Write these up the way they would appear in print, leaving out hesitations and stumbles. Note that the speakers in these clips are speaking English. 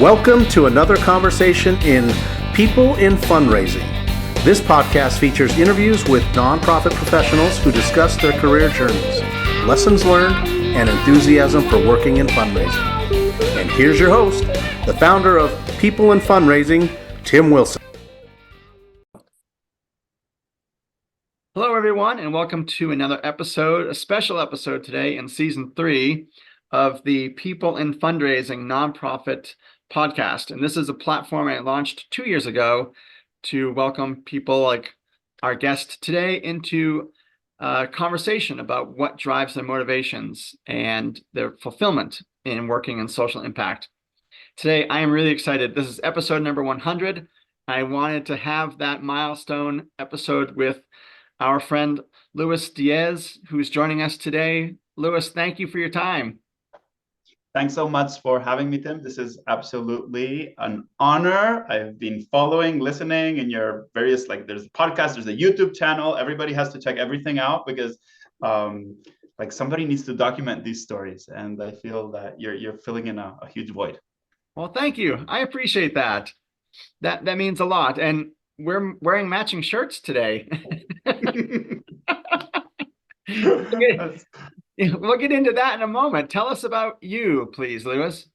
Welcome to another conversation in People in Fundraising. This podcast features interviews with nonprofit professionals who discuss their career journeys, lessons learned, and enthusiasm for working in fundraising. And here's your host, the founder of People in Fundraising, Tim Wilson. Hello, everyone, and welcome to another episode, a special episode today in Season 3 of the People in Fundraising nonprofit podcast. And this is a platform I launched 2 years ago to welcome people like our guest today into a conversation about what drives their motivations and their fulfillment in working in social impact. Today, I am really excited. This is episode number 100. I wanted to have that milestone episode with our friend Louis Diez, who's joining us today. Louis, thank you for your time. Thanks so much for having me, Tim. This is absolutely an honor. I've been following, listening in your various, there's a podcast, there's a YouTube channel. Everybody has to check everything out because somebody needs to document these stories. And I feel that you're filling in a huge void. Well, thank you. I appreciate that. That means a lot. And we're wearing matching shirts today. We'll get into that in a moment. Tell us about you, please, Louis.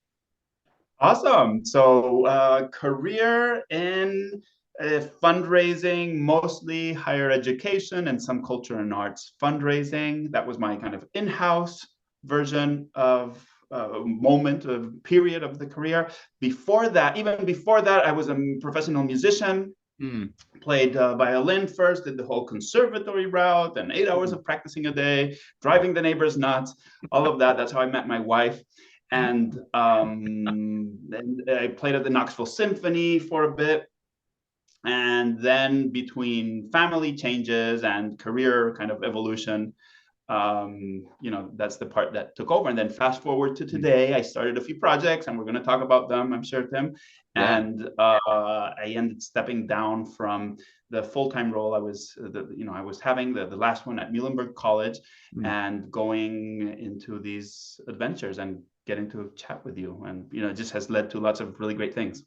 Awesome. So career in fundraising, mostly higher education and some culture and arts fundraising. That was my kind of in-house version of period of the career. Even before that, I was a professional musician. Played violin first, did the whole conservatory route, and 8 hours of practicing a day, driving the neighbors nuts, all of that. That's how I met my wife. And then I played at the Knoxville Symphony for a bit. And then between family changes and career kind of evolution, that's the part that took over. And then fast forward to today, I started a few projects, and we're going to talk about them, I'm sure, Tim. Yeah. And I ended stepping down from the full-time role I was having, the last one at Muhlenberg College, and going into these adventures and getting to chat with you. And, it just has led to lots of really great things.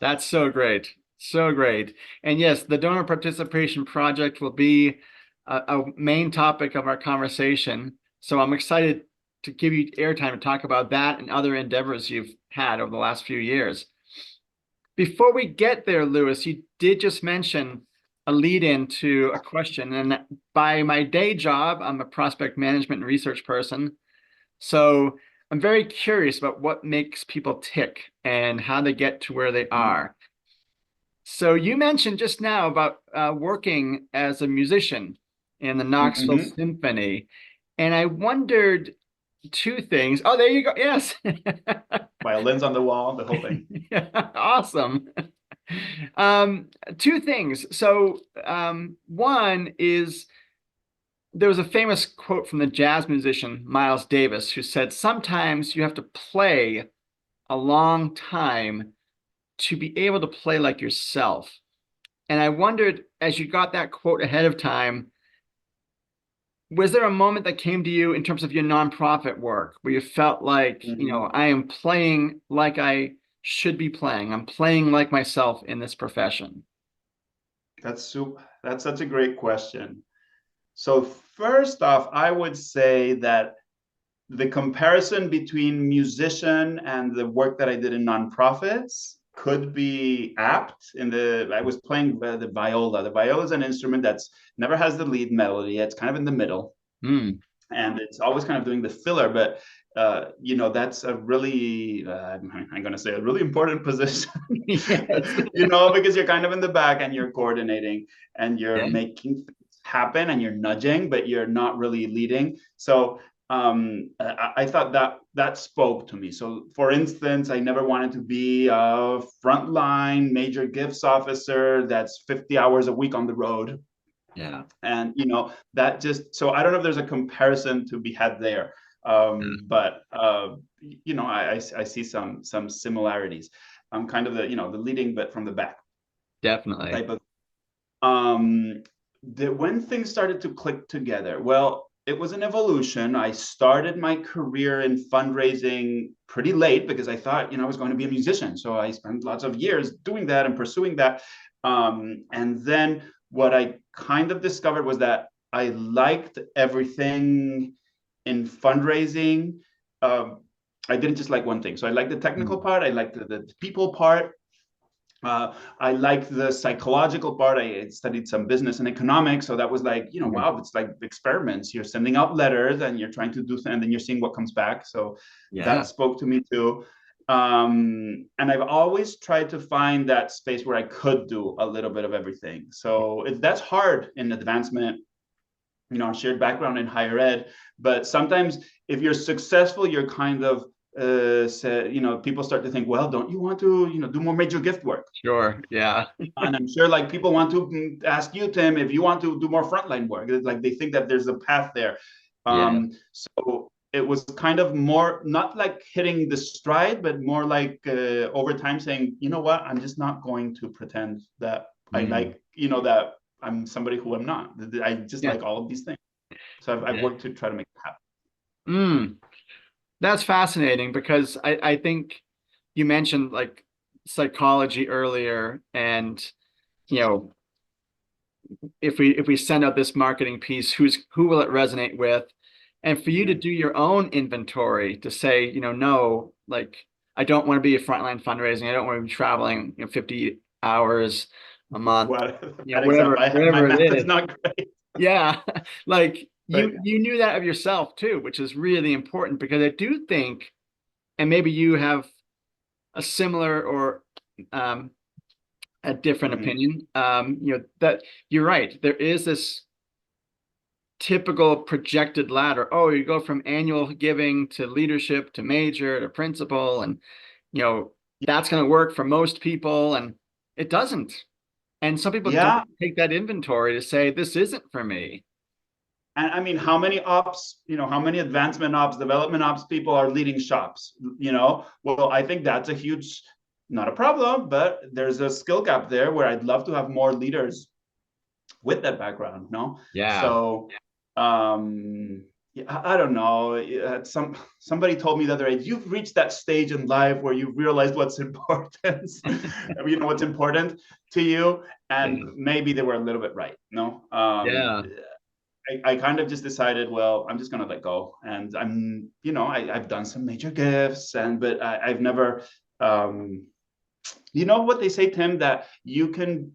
That's so great. So great. And yes, the donor participation project will be a main topic of our conversation. So I'm excited to give you airtime to talk about that and other endeavors you've had over the last few years. Before we get there, Louis, you did just mention a lead-in to a question. And by my day job, I'm a prospect management and research person. So I'm very curious about what makes people tick and how they get to where they are. So you mentioned just now about working as a musician in the Knoxville Symphony. And I wondered two things. Oh, there you go. Yes. Violins on the wall, the whole thing. Yeah, awesome. Two things. So one is, there was a famous quote from the jazz musician Miles Davis, who said, sometimes you have to play a long time to be able to play like yourself. And I wondered, as you got that quote ahead of time, was there a moment that came to you in terms of your nonprofit work where you felt like, I am playing like I should be playing. I'm playing like myself in this profession? That's such a great question. So first off, I would say that the comparison between musician and the work that I did in nonprofits could be apt. I was playing the viola. The viola is an instrument that's never has the lead melody. It's kind of in the middle, and it's always kind of doing the filler. But that's a really I'm going to say a really important position. Yes. Because you're kind of in the back and you're coordinating and you're making things happen and you're nudging, but you're not really leading. So I thought that spoke to me. So, for instance, I never wanted to be a frontline major gifts officer that's 50 hours a week on the road. Yeah. And, that just, so I don't know if there's a comparison to be had there. But, I see some similarities. I'm kind of the leading, but from the back. Definitely. Type of, when things started to click together, well, it was an evolution. I started my career in fundraising pretty late because I thought, I was going to be a musician. So I spent lots of years doing that and pursuing that. And then what I kind of discovered was that I liked everything in fundraising. I didn't just like one thing. So I liked the technical part. I liked the people part. I liked the psychological part. I studied some business and economics. So that was like, wow, it's like experiments. You're sending out letters and you're trying to do things, and then you're seeing what comes back. So that spoke to me too. And I've always tried to find that space where I could do a little bit of everything. So that's hard in advancement, shared background in higher ed. But sometimes if you're successful, you're kind of people start to think, well, don't you want to, do more major gift work? Sure. Yeah. And I'm sure like people want to ask you, Tim, if you want to do more frontline work. Like they think that there's a path there. So it was kind of more not like hitting the stride, but more like over time saying, you know what, I'm just not going to pretend that I like, that I'm somebody who I'm not. I just like all of these things. So I've worked to try to make it happen. That's fascinating because I think you mentioned like psychology earlier, and if we send out this marketing piece, who will it resonate with? And for you to do your own inventory to say, no, like I don't want to be a frontline fundraising. I don't want to be traveling 50 hours a month. Whatever it is. Not great. Yeah. Like you knew that of yourself too, which is really important, because I do think, and maybe you have a similar or a different opinion, that you're right. There is this typical projected ladder. Oh, you go from annual giving to leadership to major to principal, and that's going to work for most people, and it doesn't. And some people don't take that inventory to say, this isn't for me. And I mean, how many ops, how many advancement ops, development ops people are leading shops, Well, I think that's a huge, not a problem, but there's a skill gap there where I'd love to have more leaders with that background, no? Yeah. So, I don't know. Somebody told me the other day, you've reached that stage in life where you've realized what's important, what's important to you. And maybe they were a little bit right, no? I kind of just decided, well, I'm just going to let go. And I'm, I've done some major gifts, but I've never, what they say, Tim, that you can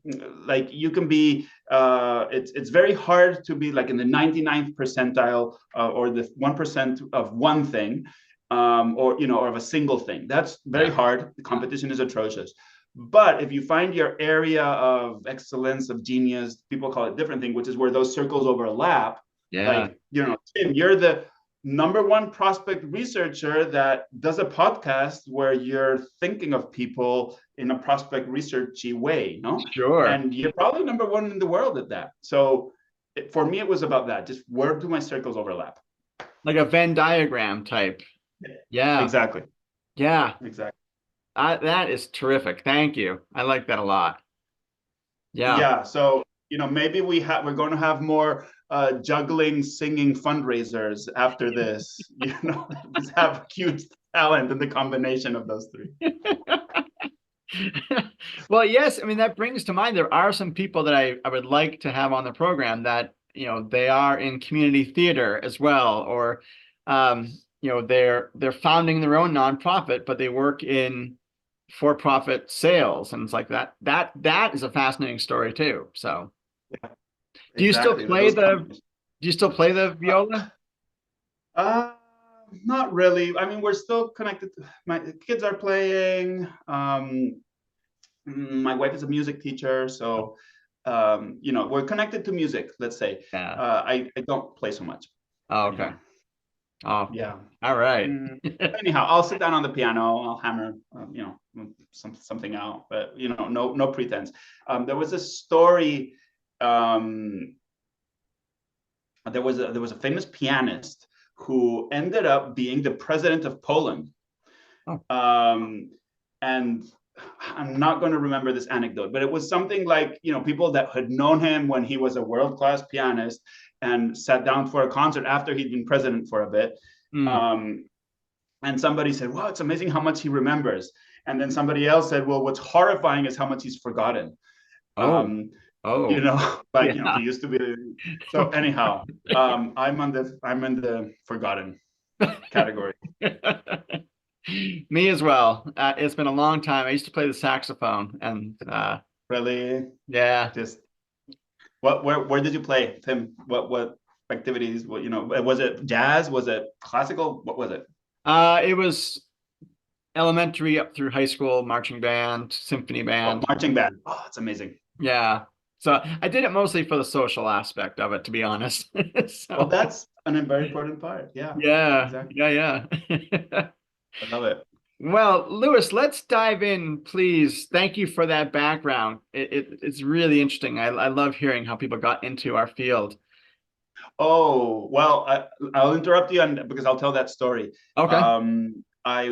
be, it's very hard to be like in the 99th percentile or the 1% of one thing, or of a single thing. That's very hard. The competition is atrocious. But if you find your area of excellence, of genius, people call it different thing, which is where those circles overlap. Like, Tim, you're the #1 prospect researcher that does a podcast where you're thinking of people in a prospect researchy way, no? Sure. And you're probably #1 in the world at that. So for me, it was about that. Just where do my circles overlap? Like a Venn diagram type. Yeah. Exactly. Yeah. Exactly. That is terrific. Thank you. I like that a lot. Yeah. Yeah. So, maybe we're going to have more juggling, singing fundraisers after this. Just have huge talent in the combination of those three. Well, yes. I mean, that brings to mind, there are some people that I would like to have on the program that, they are in community theater as well, or, they're founding their own nonprofit, but they work in for-profit sales, and it's like that is a fascinating story too. So do you still play the viola? Not really. I mean, we're still connected. My kids are playing. My wife is a music teacher, so we're connected to music, let's say. I don't play so much. Oh, okay. Oh, yeah. All right. Anyhow, I'll sit down on the piano. I'll hammer, something out. But no pretense. There was a story. There was a famous pianist who ended up being the president of Poland. And I'm not going to remember this anecdote, but it was something like, people that had known him when he was a world-class pianist and sat down for a concert after he'd been president for a bit. Mm. And somebody said, wow, it's amazing how much he remembers. And then somebody else said, well, what's horrifying is how much he's forgotten. Oh, Like, yeah. he used to be. So anyhow, I'm in the forgotten category. Me as well. It's been a long time. I used to play the saxophone, and Really? yeah. Just where did you play, Tim? What activities? Was it jazz? Was it classical? What was it? It was elementary up through high school, marching band, symphony Oh, band. marching band. Oh, it's amazing. Yeah. So I did it mostly for the social aspect of it, to be honest. Well, So that's a very important part. Yeah, yeah, exactly. yeah. I love it. Well, Louis, let's dive in, please. Thank you for that background. It's really interesting. I love hearing how people got into our field. Oh, well, I'll interrupt you because I'll tell that story. Okay. I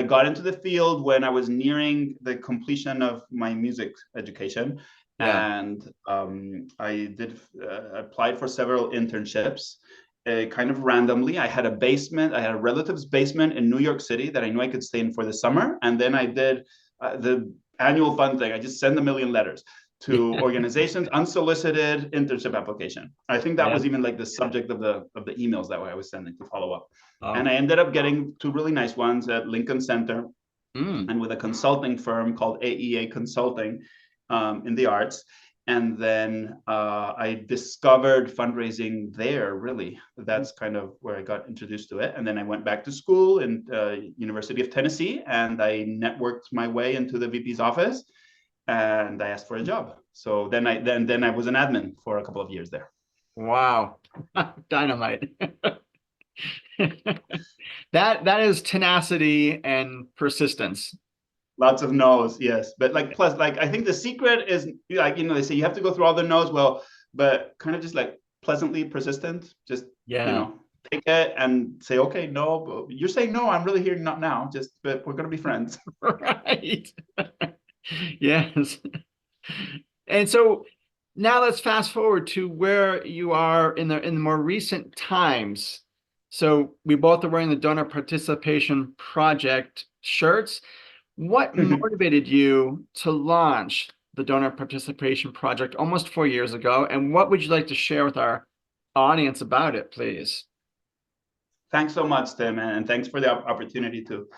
got into the field when I was nearing the completion of my music education, Yeah. and I did applied for several internships. Kind of randomly, I had a relative's basement in New York City that I knew I could stay in for the summer, and then I did the annual fund thing. I just send a million letters to organizations, unsolicited internship application. I think that Yeah. was even like the subject of the emails that I was sending to follow up. And Oh. I ended up getting two really nice ones at Lincoln Center and with a consulting firm called AEA Consulting in the arts. And then I discovered fundraising there, really. That's kind of where I got introduced to it. And then I went back to school in University of Tennessee, and I networked my way into the VP's office, and I asked for a job. So then I was an admin for a couple of years there. Wow. Dynamite. That is tenacity and persistence. Lots of no's, yes. But plus, I think the secret is they say you have to go through all the no's, well, but kind of just like pleasantly persistent. Just, Yeah. take it and say, okay, no, you're saying no, I'm really hearing not now, but we're going to be friends. Right. Yes. And so now let's fast forward to where you are in the more recent times. So we both are wearing the Donor Participation Project shirts. What motivated you to launch the Donor Participation Project almost 4 years ago? And what would you like to share with our audience about it, please? Thanks so much, Tim, and thanks for the opportunity to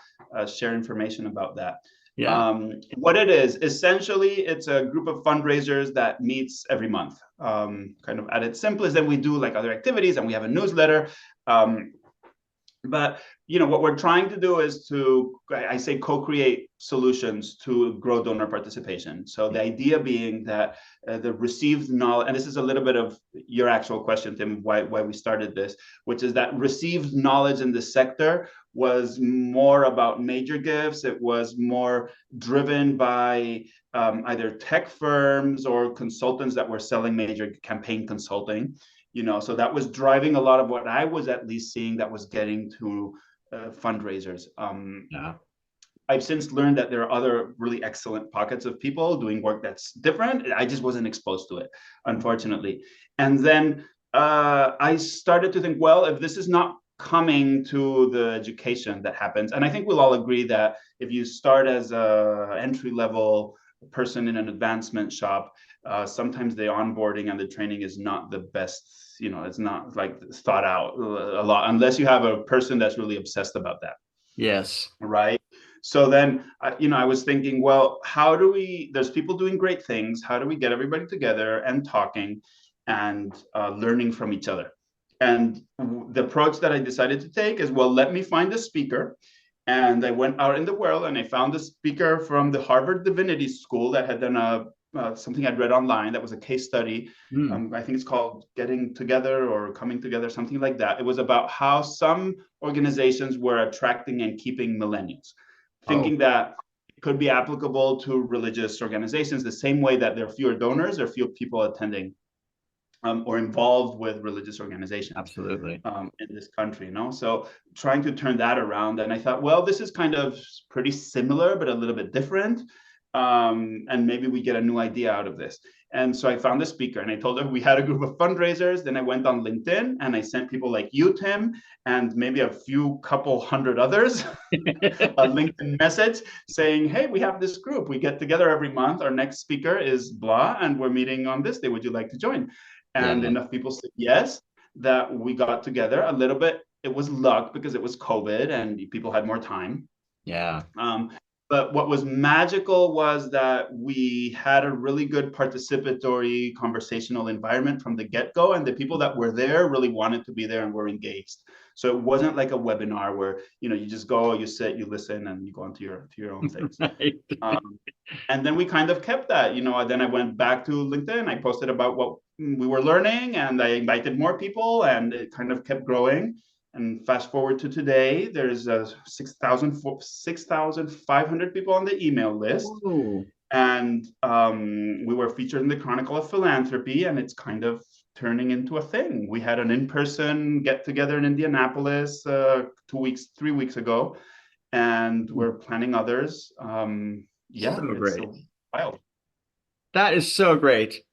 share information about that. Yeah. What it is, essentially, it's a group of fundraisers that meets every month. Kind of at its simplest, then we do like other activities, and we have a newsletter. But what we're trying to do is co-create solutions to grow donor participation. So the idea being that the received knowledge, and this is a little bit of your actual question, Tim, why we started this, which is that received knowledge in the sector was more about major gifts. It was more driven by either tech firms or consultants that were selling major campaign consulting. So that was driving a lot of what I was at least seeing that was getting to fundraisers. Yeah. I've since learned that there are other really excellent pockets of people doing work that's different. I just wasn't exposed to it, unfortunately. And then I started to think, well, if this is not coming to the education that happens, and I think we'll all agree that if you start as a entry-level person in an advancement shop, sometimes the onboarding and the training is not the best. It's not like thought out a lot, unless you have a person that's really obsessed about that. Yes. Right. So then, I was thinking, well, there's people doing great things. How do we get everybody together and talking and learning from each other? And the approach that I decided to take is, well, let me find a speaker. And I went out in the world and I found a speaker from the Harvard Divinity School that had done something I'd read online that was a case study. I think it's called Getting Together or Coming Together, something like that. It was about how some organizations were attracting and keeping millennials, thinking that it could be applicable to religious organizations the same way that there are fewer donors or fewer people attending or involved with religious organizations Absolutely. in this country, you know? So trying to turn that around. And I thought, well, this is kind of pretty similar, but a little bit different. And maybe we get a new idea out of this. And so I found a speaker and I told her we had a group of fundraisers. Then I went on LinkedIn and I sent people like you, Tim, and maybe a couple hundred others a LinkedIn message saying, hey, we have this group. We get together every month. Our next speaker is blah, and we're meeting on this day. Would you like to join? And enough people said yes, that we got together a little bit. It was luck because it was COVID and people had more time. Yeah. But what was magical was that we had a really good participatory conversational environment from the get-go, and the people that were there really wanted to be there and were engaged. So it wasn't like a webinar where, you know, you just go, you sit, you listen, and you go on to your own things. And then we kind of kept that, you know. Then I went back to LinkedIn. I posted about what we were learning, and I invited more people, and it kind of kept growing. And fast forward to today, there's 6,500 people on the email list. Ooh. And we were featured in the Chronicle of Philanthropy, and it's kind of turning into a thing. We had an in-person get-together in Indianapolis 3 weeks ago, and we're planning others. Yeah, So it's great. so wild. That is so great.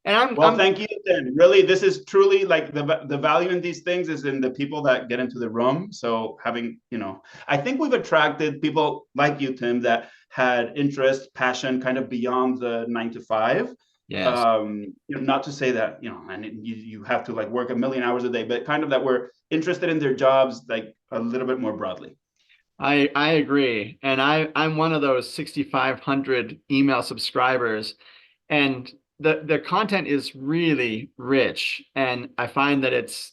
And thank you, Tim. Really, this is truly like the value in these things is in the people that get into the room. So having, you know, I think we've attracted people like you, Tim, that had interest, passion, kind of beyond the 9 to 5. Yes. You know, not to say that, you know, and you have to like work a million hours a day, but kind of that we're interested in their jobs like a little bit more broadly. I agree. And I'm one of those 6,500 email subscribers, and the content is really rich, and I find that it's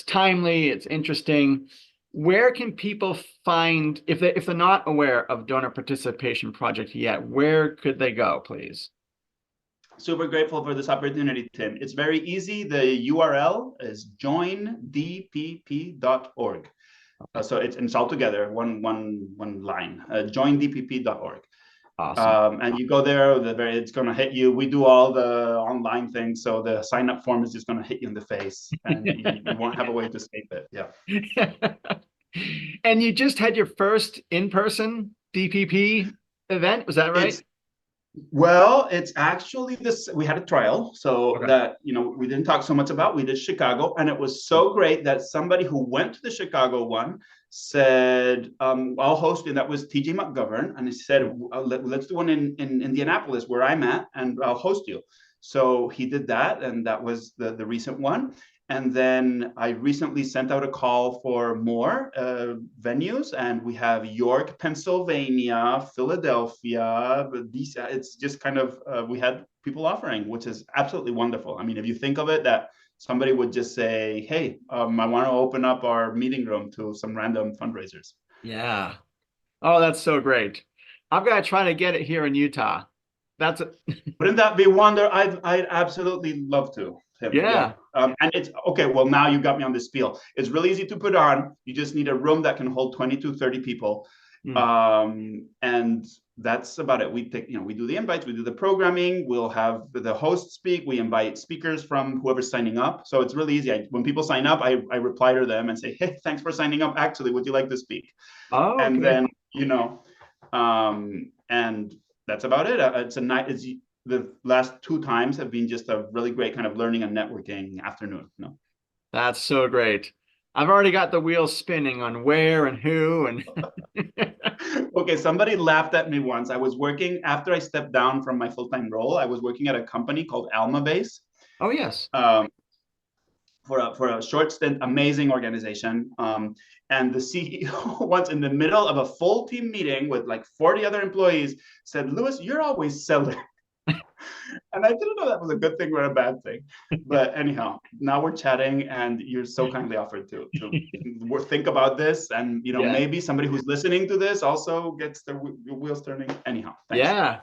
timely, it's interesting. Where can people find, if they're not aware of Donor Participation Project yet, where could they go, please? Super grateful for this opportunity, Tim. It's very easy. The URL is joindpp.org. So it's all together, one line, joindpp.org. Awesome. And you go there, it's going to hit you. We do all the online things. So the sign up form is just going to hit you in the face, and you won't have a way to escape it. Yeah. And you just had your first in-person DPP event. Was that right? It's actually this, we had a trial. So that, you know, we didn't talk so much about, we did Chicago, and it was so great that somebody who went to the Chicago one said, I'll host you. And that was TJ McGovern. And he said, let's do one in Indianapolis where I'm at, and I'll host you. So he did that. And that was the recent one. And then I recently sent out a call for more venues, and we have York, Pennsylvania, Philadelphia, DC. It's just kind of, we had people offering, which is absolutely wonderful. I mean, if you think of it, that somebody would just say, hey, I want to open up our meeting room to some random fundraisers. Yeah. Oh, that's so great. I've got to try to get it here in Utah. That's it. Wouldn't that be wonder? I'd absolutely love to. Yeah. And it's okay. Well, now you got me on this spiel. It's really easy to put on. You just need a room that can hold 20 to 30 people. And that's about it. We take, you know, we do the invites, we do the programming, we'll have the host speak, we invite speakers from whoever's signing up. So it's really easy. When people sign up, I reply to them and say, hey, thanks for signing up. Actually, would you like to speak? Oh, okay. And then, you know, and that's about it. The last 2 times have been just a really great kind of learning and networking afternoon. You know? That's so great. I've already got the wheels spinning on where and who and. Okay, somebody laughed at me once. I was working, after I stepped down from my full-time role, I was working at a company called Almabase. Oh, yes. For a short stint, amazing organization. And the CEO once in the middle of a full team meeting with like 40 other employees said, Louis, you're always selling. And I didn't know that was a good thing or a bad thing. But anyhow, now we're chatting, and you're so kindly offered to think about this. And, you know, maybe somebody who's listening to this also gets the wheels turning. Anyhow, thanks. Yeah,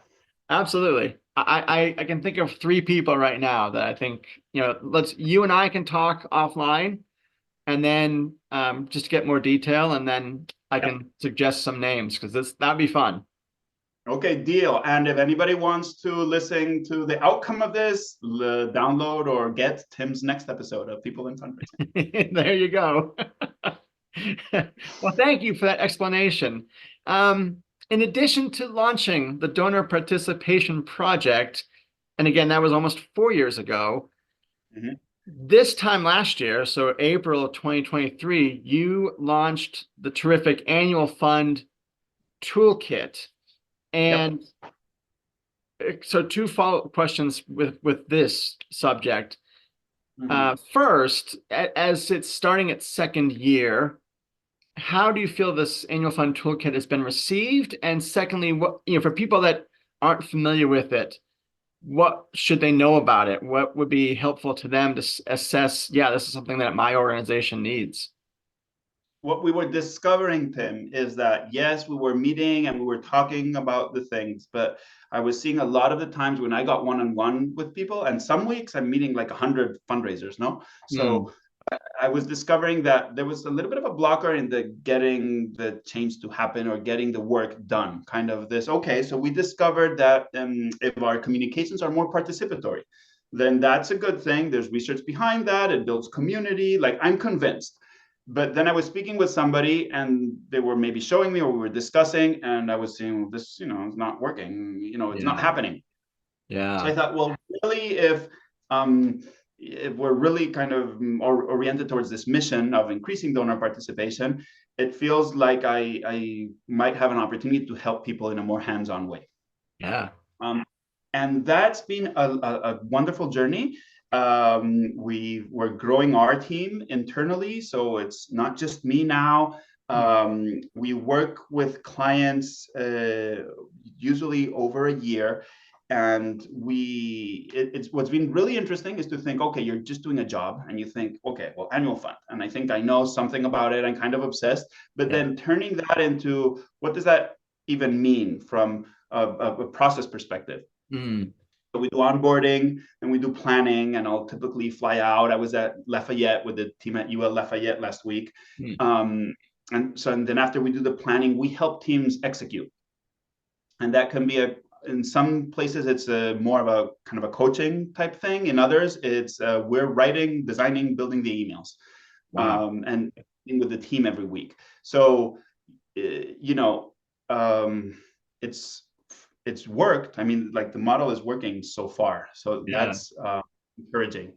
absolutely. I can think of 3 people right now that I think, you know, you and I can talk offline, and then just get more detail, and then I can suggest some names, because that'd be fun. Okay, deal. And if anybody wants to listen to the outcome of this, download or get Tim's next episode of People in Fundraising. There you go. Well, thank you for that explanation. In addition to launching the donor participation project, and again, that was almost 4 years ago, this time last year, so April of 2023, you launched the terrific Annual Fund Toolkit. And so two follow-up questions with this subject. First, as it's starting its second year, how do you feel this Annual Fund Toolkit has been received? And secondly, what, for people that aren't familiar with it, what should they know about it? What would be helpful to them to assess, this is something that my organization needs? What we were discovering, Tim, is that yes, we were meeting and we were talking about the things, but I was seeing a lot of the times when I got one-on-one with people, and some weeks I'm meeting like 100 fundraisers, no? So I was discovering that there was a little bit of a blocker in the getting the change to happen or getting the work done. Kind of this, okay, so we discovered that if our communications are more participatory, then that's a good thing. There's research behind that. It builds community. Like, I'm convinced. But then I was speaking with somebody and they were maybe showing me or we were discussing, and I was saying, well, this, is not working, it's not happening. Yeah. So I thought, well, really, if we're really kind of oriented towards this mission of increasing donor participation, it feels like I might have an opportunity to help people in a more hands-on way. Yeah. And that's been a wonderful journey. We're growing our team internally, so it's not just me now. We work with clients usually over a year, and it's what's been really interesting is to think, okay, you're just doing a job and you think, okay, well, annual fund, and I think I know something about it, I'm kind of obsessed, but then turning that into what does that even mean from a process perspective. So we do onboarding and we do planning, and I'll typically fly out. I was at Lafayette with the team at UL Lafayette last week. And then after we do the planning, we help teams execute. And that can be in some places, it's more of a kind of a coaching type thing. In others, it's we're writing, designing, building the emails, and with the team every week. So, it's worked. I mean, like, the model is working so far. So that's encouraging.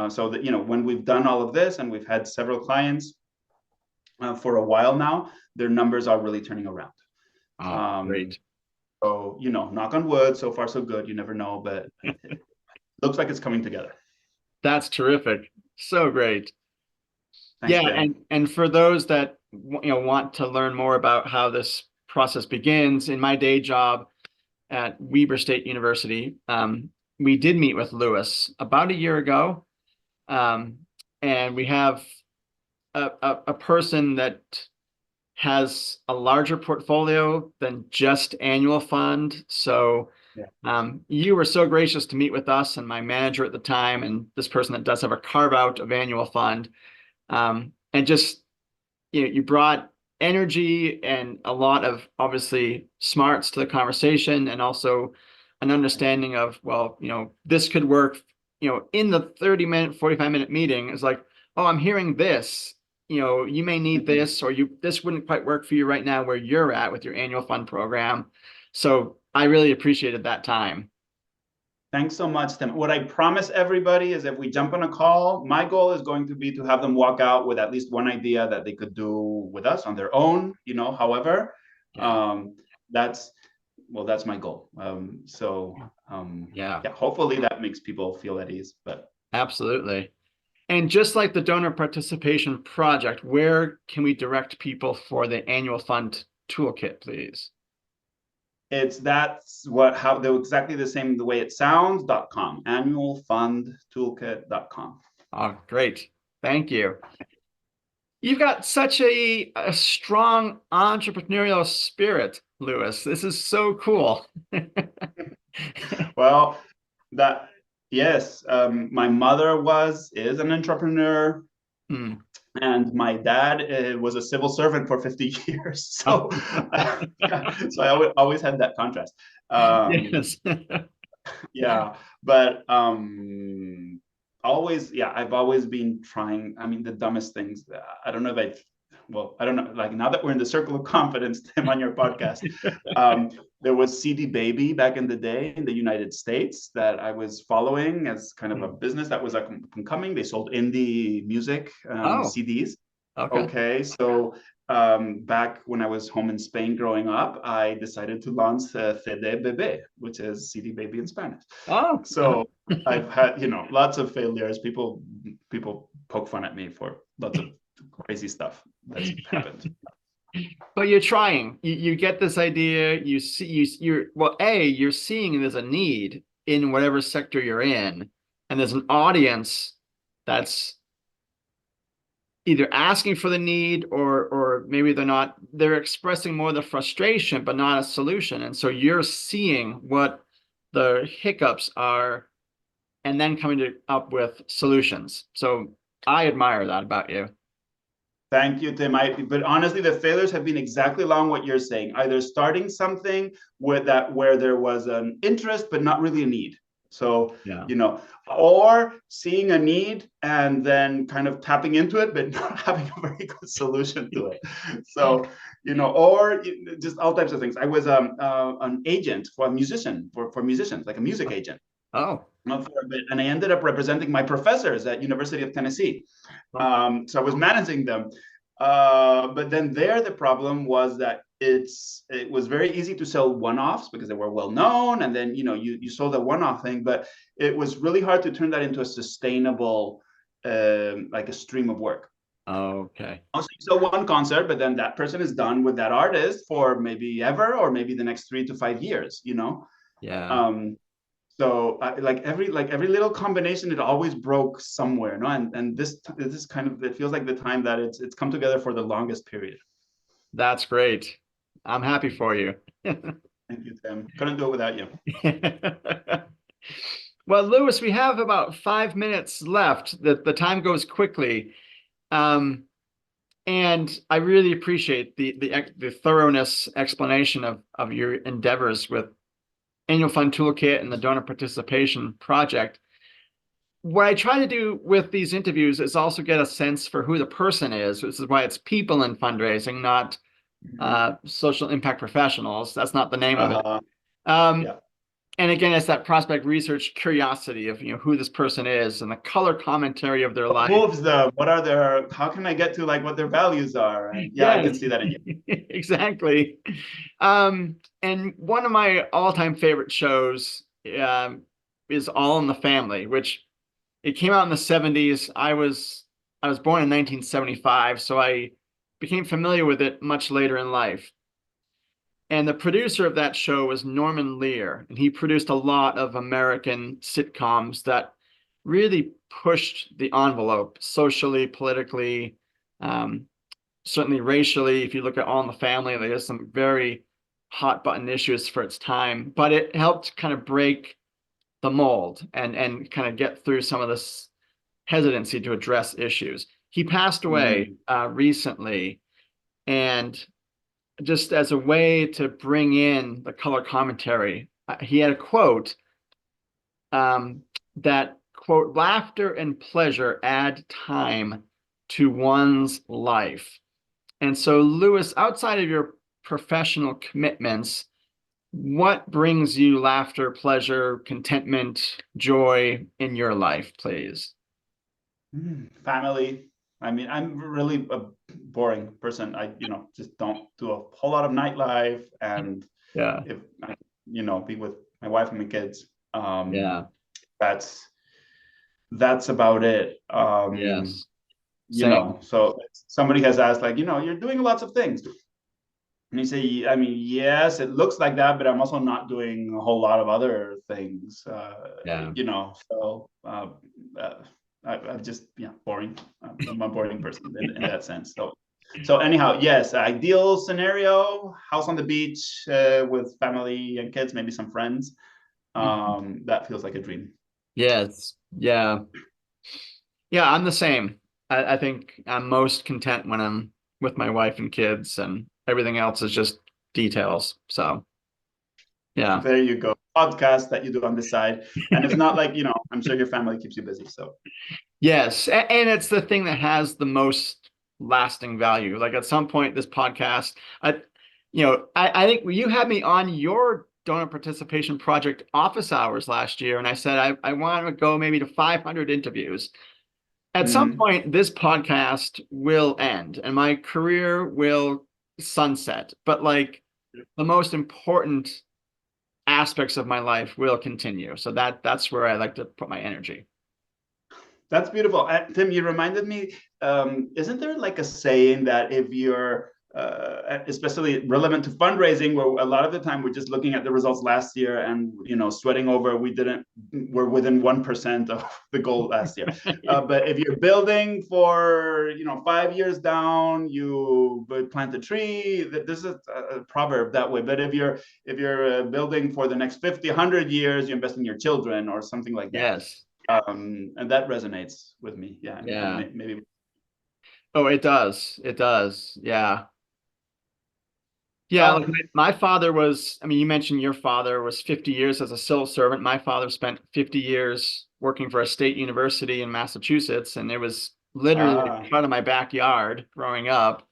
So that, when we've done all of this and we've had several clients for a while now, their numbers are really turning around. Great. So, knock on wood, so far so good. You never know, but it looks like it's coming together. That's terrific. So great. Thanks, Ben. and for those that want to learn more about how this process begins, in my day job at Weber State University, we did meet with Louis about a year ago, and we have a person that has a larger portfolio than just Annual Fund. So you were so gracious to meet with us and my manager at the time, and this person that does have a carve out of Annual Fund, and just you brought energy and a lot of obviously smarts to the conversation, and also an understanding of, well, this could work, in the 30-minute, 45-minute meeting. It's like, oh, I'm hearing this, you may need this, or this wouldn't quite work for you right now where you're at with your Annual Fund program. So I really appreciated that time. Thanks so much, Tim. What I promise everybody is if we jump on a call, my goal is going to be to have them walk out with at least one idea that they could do with us on their own, however. That's my goal. Hopefully that makes people feel at ease. But absolutely. And just like the donor participation project, where can we direct people for the Annual Fund Toolkit, please? They're exactly the way it sounds.com, annualfundtoolkit.com. Oh, great. Thank you. You've got such a strong entrepreneurial spirit, Louis. This is so cool. Well, yes, my mother is an entrepreneur. And my dad was a civil servant for 50 years. So, so I always had that contrast. Yes. Yeah, but always, yeah, I've always been trying. I mean, the dumbest things. I don't know if I don't know. Like now that we're in the circle of confidence, Tim, on your podcast, there was CD Baby back in the day in the United States that I was following as kind of a business that was up and coming. They sold indie music Oh, CDs. okay. Okay, so back when I was home in Spain growing up, I decided to launch CD Bebé, which is CD Baby in Spanish. Oh, So I've had, lots of failures. People poke fun at me for lots of crazy stuff that's happened. but you're trying. You get this idea. You see, you're seeing there's a need in whatever sector you're in, and there's an audience that's either asking for the need or maybe they're expressing more the frustration but not a solution, and so you're seeing what the hiccups are and then coming up with solutions. So I admire that about you. Thank you, Tim. But honestly, the failures have been exactly along what you're saying. Either starting something where there was an interest but not really a need. So, Yeah. Or seeing a need and then kind of tapping into it, but not having a very good solution to it. So, or just all types of things. I was an agent for a musician, for musicians, like a music agent. Oh. For a bit, and I ended up representing my professors at University of Tennessee. So I was managing them. But then the problem was that it was very easy to sell one-offs because they were well known, and then you sold a one-off thing, but it was really hard to turn that into a sustainable like a stream of work. Okay. Also, you sell one concert, but then that person is done with that artist for maybe ever or maybe the next 3 to 5 years. Yeah. So like every little combination, it always broke somewhere, no? And this kind of, it feels like the time that it's come together for the longest period. That's great. I'm happy for you. Thank you, Tim. Couldn't do it without you. Well, Louis, we have about 5 minutes left. The time goes quickly. And I really appreciate the thoroughness explanation of your endeavors with Annual Fund Toolkit and the Donor Participation Project. What I try to do with these interviews is also get a sense for who the person is. This is why it's people in fundraising, not social impact professionals. That's not the name of it. Yeah. And again, it's that prospect research curiosity of who this person is and the color commentary of their What life. moves them? How can I get to like what their values are? And yeah, I can see that in you. Exactly. And one of my all-time favorite shows is All in the Family, which it came out in the 70s. I was born in 1975, so I became familiar with it much later in life. And the producer of that show was Norman Lear, and he produced a lot of American sitcoms that really pushed the envelope socially, politically, certainly racially. If you look at All in the Family, there's some very hot button issues for its time, but it helped kind of break the mold and kind of get through some of this hesitancy to address issues. He passed away recently, and just as a way to bring in the color commentary, he had a quote that, quote, laughter and pleasure add time to one's life. And so, Louis, outside of your professional commitments, what brings you laughter, pleasure, contentment, joy in your life, please? Family. I mean, I'm really a boring person. I, just don't do a whole lot of nightlife, and Yeah. if I, be with my wife and my kids. Yeah. That's about it. Yes. So somebody has asked, like, you're doing lots of things. And you say, I mean, yes, it looks like that, but I'm also not doing a whole lot of other things. Yeah. So I'm just boring. I'm a boring person in that sense. So anyhow, yes, ideal scenario: house on the beach with family and kids, maybe some friends. That feels like a dream. Yes. Yeah. Yeah, I'm the same. I think I'm most content when I'm with my wife and kids, and everything else is just details. So yeah. There you go. Podcast that you do on the side. And it's not like, I'm sure your family keeps you busy. So Yes. And it's the thing that has the most lasting value. Like at some point, this podcast, I think you had me on your donor participation project office hours last year, and I said I want to go maybe to 500 interviews. At some point, this podcast will end and my career will sunset. But like the most important aspects of my life will continue. So that's where I like to put my energy. that's beautiful. Tim, you reminded me, isn't there like a saying that if you're, especially relevant to fundraising, where a lot of the time we're just looking at the results last year and, sweating over, we're within 1% of the goal last year. But if you're building for, 5 years down, you would plant a tree. This is a proverb that way. But if you're building for the next 50, 100 years, you invest in your children or something like that. Yes. And that resonates with me. Yeah. Yeah. Maybe. Oh, it does. It does. Yeah. Yeah. Like my father was, I mean, you mentioned your father was 50 years as a civil servant. My father spent 50 years working for a state university in Massachusetts, and it was literally in front of my backyard growing up.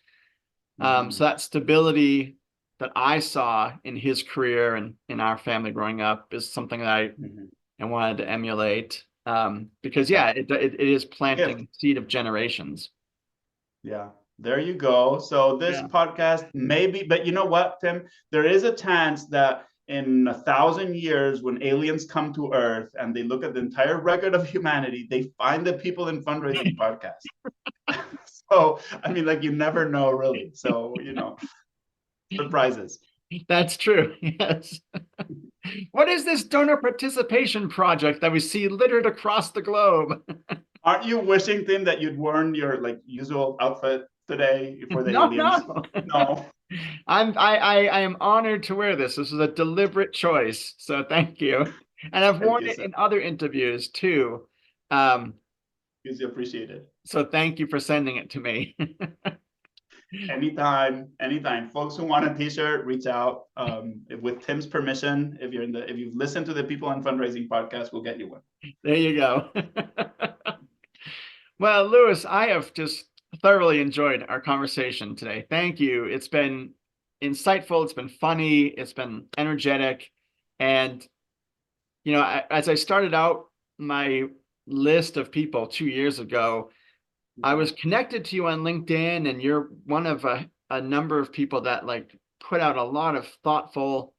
So that stability that I saw in his career and in our family growing up is something that I wanted to emulate. Because it is planting seed of generations. Yeah, there you go. So this podcast maybe, but you know what, Tim? There is a chance that in 1,000 years, when aliens come to Earth and they look at the entire record of humanity, they find the People in Fundraising podcast. So, I mean, like you never know really. So, surprises. That's true. Yes. What is this donor participation project that we see littered across the globe? Aren't you wishing, Tim, that you'd worn your usual outfit today for the aliens? No. I am honored to wear this. This is a deliberate choice. So thank you. And I've worn it in other interviews too. Because you appreciate it. So thank you for sending it to me. Anytime. Folks who want a t-shirt, reach out. With Tim's permission, if you've listened to the People in Fundraising podcast, we'll get you one. There you go. Well, Louis, I have just thoroughly enjoyed our conversation today. Thank you. It's been insightful. It's been funny. It's been energetic. And, as I started out my list of people 2 years ago, I was connected to you on LinkedIn, and you're one of a number of people that put out a lot of thoughtful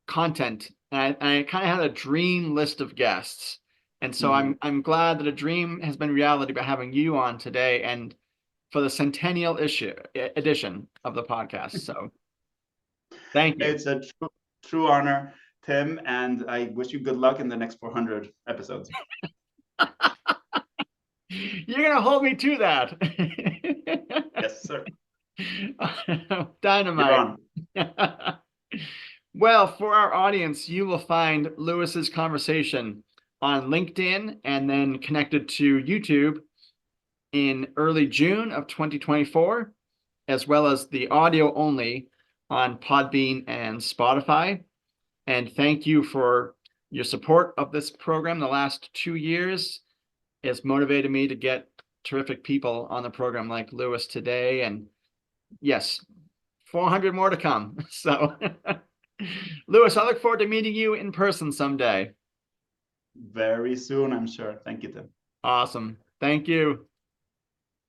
content. And I kind of had a dream list of guests. And so I'm glad that a dream has been reality by having you on today and for the centennial edition of the podcast. So thank you. It's a true honor, Tim, and I wish you good luck in the next 400 episodes. You're going to hold me to that. Yes, sir. Dynamite. Well, for our audience, you will find Louis's conversation on LinkedIn and then connected to YouTube in early June of 2024, as well as the audio only on Podbean and Spotify. And thank you for your support of this program the last 2 years. It's motivated me to get terrific people on the program like Louis today. And yes, 400 more to come. So, Louis, I look forward to meeting you in person someday. Very soon, I'm sure. Thank you, Tim. Awesome. Thank you.